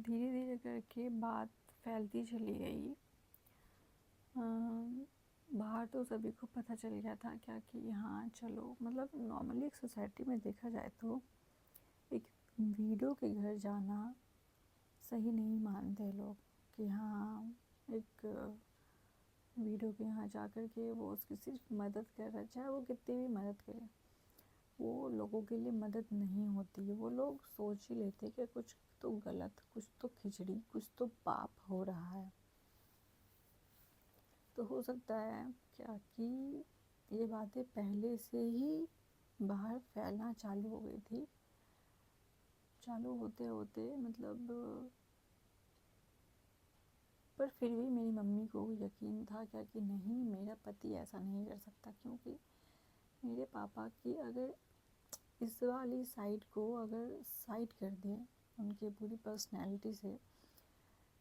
धीरे धीरे करके बात फैलती चली गई। बाहर तो सभी को पता चल गया था क्या कि हाँ चलो, मतलब नॉर्मली एक सोसाइटी में देखा जाए तो एक वीडियो के घर जाना सही नहीं मानते लोग कि हाँ एक वीडियो के यहाँ जा कर के वो उसकी सिर्फ मदद कर रहा है, चाहे वो कितनी भी मदद करे, वो लोगों के लिए मदद नहीं होती है। वो लोग सोच ही लेते कि कुछ तो गलत, कुछ तो खिचड़ी, कुछ तो पाप हो रहा है। तो हो सकता है क्या कि ये बातें पहले से ही बाहर फैलना चालू हो गई थी। चालू होते होते मतलब, पर फिर भी मेरी मम्मी को यकीन था क्या कि नहीं, मेरा पति ऐसा नहीं कर सकता, क्योंकि मेरे पापा की अगर इस वाली साइड को अगर साइड कर दें उनके पूरी पर्सनैलिटी से,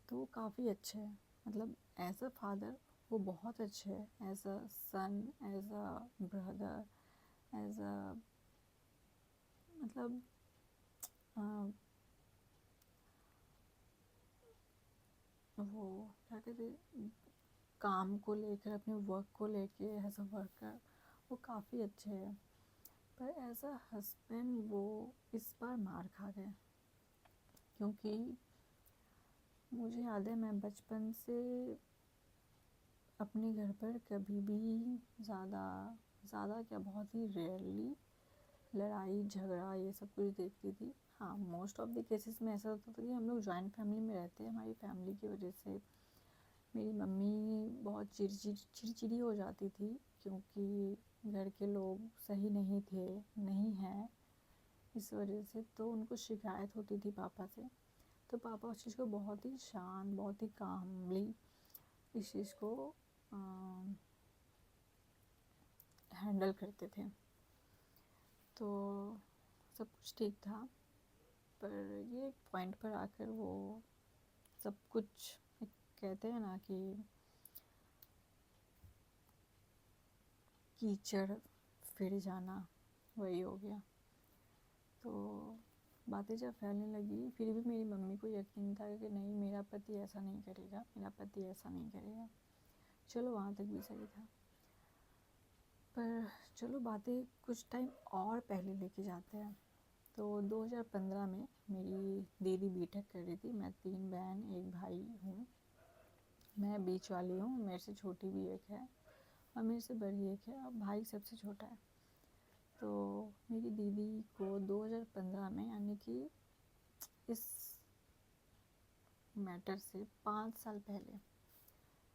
तो वो काफ़ी अच्छे हैं। मतलब एज अ फादर वो बहुत अच्छे हैं, as a son, as a brother, as a मतलब वो क्या कहते, काम को लेकर, अपने वर्क को लेके एज अ वर्कर वो काफ़ी अच्छे हैं। पर एज अ हस्बैंड वो इस बार मार खा गए, क्योंकि मुझे याद है मैं बचपन से अपने घर पर कभी भी ज़्यादा क्या, बहुत ही रेयरली लड़ाई झगड़ा ये सब कुछ देखती थी। हाँ, मोस्ट ऑफ द केसेस में ऐसा होता था कि हम लोग जॉइंट फैमिली में रहते हैं, हमारी फैमिली की वजह से मेरी मम्मी बहुत चिड़चिड़ी हो जाती थी, क्योंकि घर के लोग सही नहीं थे, नहीं हैं, इस वजह से तो उनको शिकायत होती थी पापा से। तो पापा उस चीज़ को बहुत ही शांत, बहुत ही कामली इस चीज़ को हैंडल करते थे। तो सब कुछ ठीक था, पर ये एक पॉइंट पर आकर वो सब कुछ, कहते हैं ना कि कीचड़ फिर जाना, वही हो गया। तो बातें जब फैलने लगी, फिर भी मेरी मम्मी को यकीन था कि नहीं, मेरा पति ऐसा नहीं करेगा, मेरा पति ऐसा नहीं करेगा। चलो वहाँ तक भी सही था। पर चलो बातें कुछ टाइम और पहले लेके जाते हैं। तो 2015 में मेरी दीदी बीटेक कर रही थी। मैं 3 बहन 1 भाई हूँ, मैं बीच वाली हूँ, मेरे से छोटी भी एक है और मेरे से बड़ी एक है, और भाई सबसे छोटा है। तो मेरी दीदी को 2015 में, यानी कि इस मैटर से 5 साल पहले,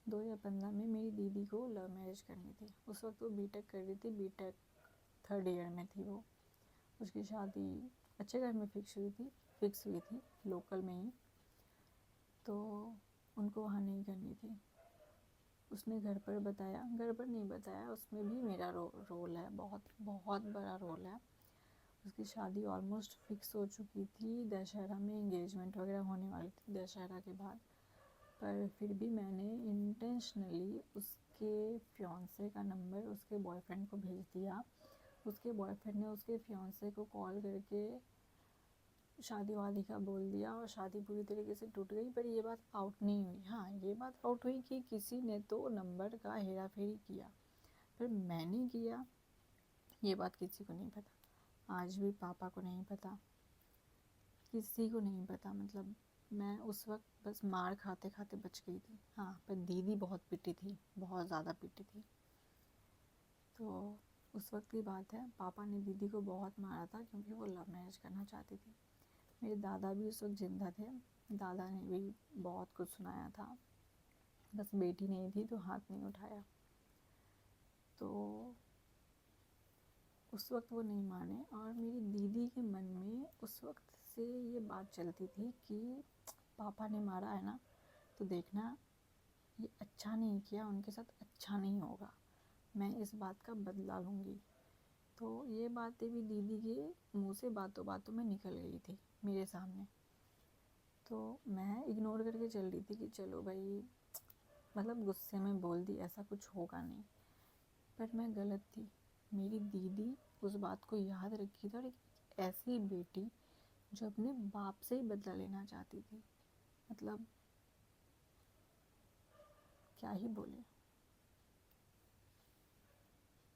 2015 में मेरी दीदी को लव मैरिज करनी थी। उस वक्त वो बीटेक कर रही थी, बीटेक 3rd ईयर में थी वो। उसकी शादी अच्छे घर में फिक्स हुई थी, लोकल में ही। तो उनको वहाँ नहीं करनी थी। उसने घर पर बताया, घर पर नहीं बताया, उसमें भी मेरा रोल है, बहुत बहुत बड़ा रोल है। उसकी शादी ऑलमोस्ट फिक्स हो चुकी थी, दशहरा में एंगेजमेंट वगैरह होने वाली थी दशहरा के बाद। पर फिर भी मैंने इंटेंशनली उसके फियांसे का नंबर उसके बॉयफ्रेंड को भेज दिया। उसके बॉयफ्रेंड ने उसके फियांसे को कॉल करके शादी वादी का बोल दिया, और शादी पूरी तरीके से टूट गई। पर ये बात आउट नहीं हुई। हाँ, ये बात आउट हुई कि किसी ने तो नंबर का हेरा फेरी किया, पर मैंने किया, ये बात किसी को नहीं पता। आज भी पापा को नहीं पता, किसी को नहीं पता। मतलब मैं उस वक्त बस मार खाते खाते बच गई थी। हाँ, पर दीदी बहुत पिटी थी, बहुत ज़्यादा पिटी थी। तो उस वक्त की बात है, पापा ने दीदी को बहुत मारा था, क्योंकि वो लव मैरिज करना चाहती थी। मेरे दादा भी उस वक्त जिंदा थे, दादा ने भी बहुत कुछ सुनाया था, बस बेटी नहीं थी तो हाथ नहीं उठाया। तो उस वक्त वो नहीं माने, और मेरी दीदी के मन में उस वक्त से ये बात चलती थी कि पापा ने मारा है ना, तो देखना ये अच्छा नहीं किया, उनके साथ अच्छा नहीं होगा, मैं इस बात का बदला लूँगी। तो ये बातें भी दीदी के मुंह से बातों बातों में निकल गई थी मेरे सामने। तो मैं इग्नोर करके चल रही थी कि चलो भाई, मतलब गुस्से में बोल दी, ऐसा कुछ होगा नहीं। पर मैं गलत थी। मेरी दीदी उस बात को याद रखी थी, और एक ऐसी बेटी जो अपने बाप से ही बदला लेना चाहती थी, मतलब क्या ही बोले।